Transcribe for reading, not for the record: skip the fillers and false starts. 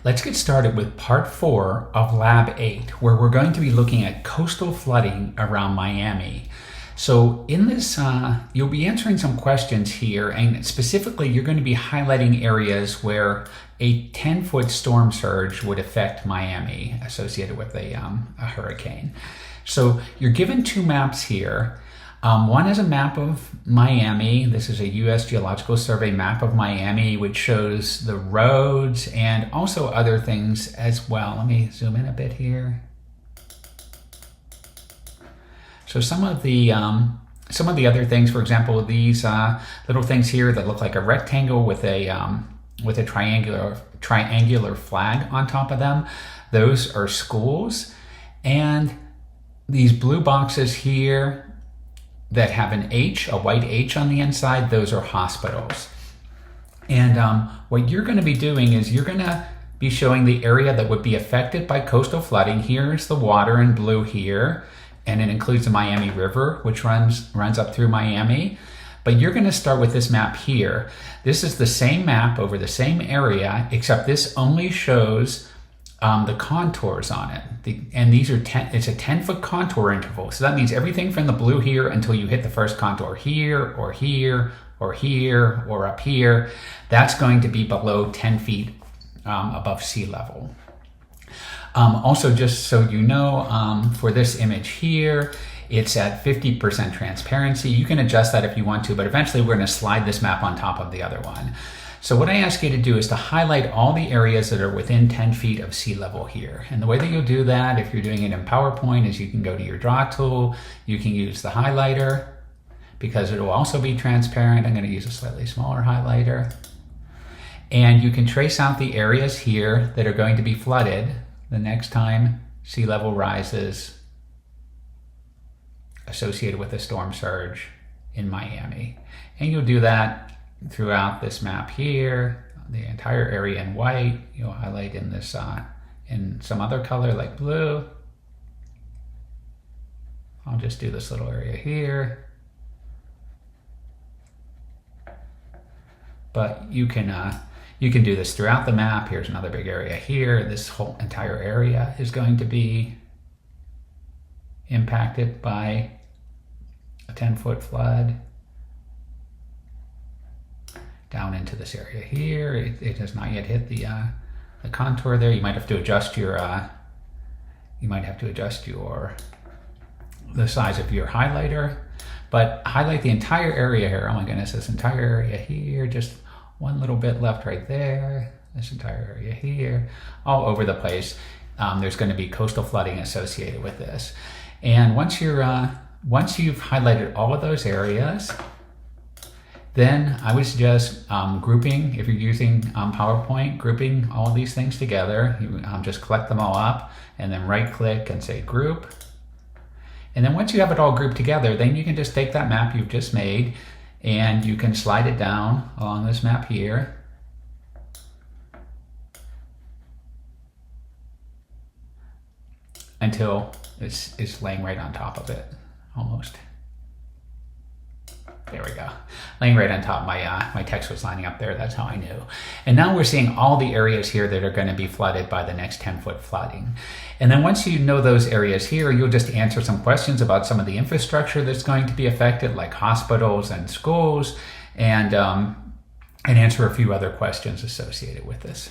Let's get started with part 4 of Lab 8, where we're going to be looking at coastal flooding around Miami. So in this, you'll be answering some questions here, and specifically you're going to be highlighting areas where a 10-foot storm surge would affect Miami associated with a hurricane. So you're given two maps here. One is a map of Miami. This is a U.S. Geological Survey map of Miami, which shows the roads and also other things as well. Let me zoom in a bit here. So some of the other things, for example, these little things here that look like a rectangle with a triangular flag on top of them, those are schools. And these blue boxes here that have an H, a white H on the inside, those are hospitals. And what you're going to be doing is you're going to be showing the area that would be affected by coastal flooding. Here's the water in blue here, and it includes the Miami River, which runs up through Miami. But you're going to start with this map here. This is the same map over the same area, except this only shows the contours on it. And these are it's a 10-foot contour interval. So that means everything from the blue here until you hit the first contour here, or here, or here, or up here, that's going to be below 10 feet above sea level. Also, just so you know, for this image here, it's at 50% transparency. You can adjust that if you want to, but eventually we're going to slide this map on top of the other one. So what I ask you to do is to highlight all the areas that are within 10 feet of sea level here. And the way that you'll do that, if you're doing it in PowerPoint, is you can go to your draw tool, you can use the highlighter, because it will also be transparent. I'm going to use a slightly smaller highlighter. And you can trace out the areas here that are going to be flooded the next time sea level rises associated with a storm surge in Miami. And you'll do that throughout this map here, the entire area in white. You'll highlight in this in some other color like blue. I'll just do this little area here. But you can do this throughout the map. Here's another big area here. This whole entire area is going to be impacted by a 10-foot flood. Down into this area here, it has not yet hit the contour there. You might have to adjust your the size of your highlighter, but highlight the entire area here. Oh my goodness, this entire area here, just one little bit left right there. This entire area here, all over the place. There's going to be coastal flooding associated with this. And once you've highlighted all of those areas, then I would suggest grouping, if you're using PowerPoint, grouping all of these things together. You just collect them all up and then right click and say group. And then once you have it all grouped together, then you can just take that map you've just made and you can slide it down along this map here. Until it's laying right on top of it, almost. There we go. Laying right on top. My text was lining up there. That's how I knew. And now we're seeing all the areas here that are going to be flooded by the next 10-foot flooding. And then once you know those areas here, you'll just answer some questions about some of the infrastructure that's going to be affected, like hospitals and schools, and answer a few other questions associated with this.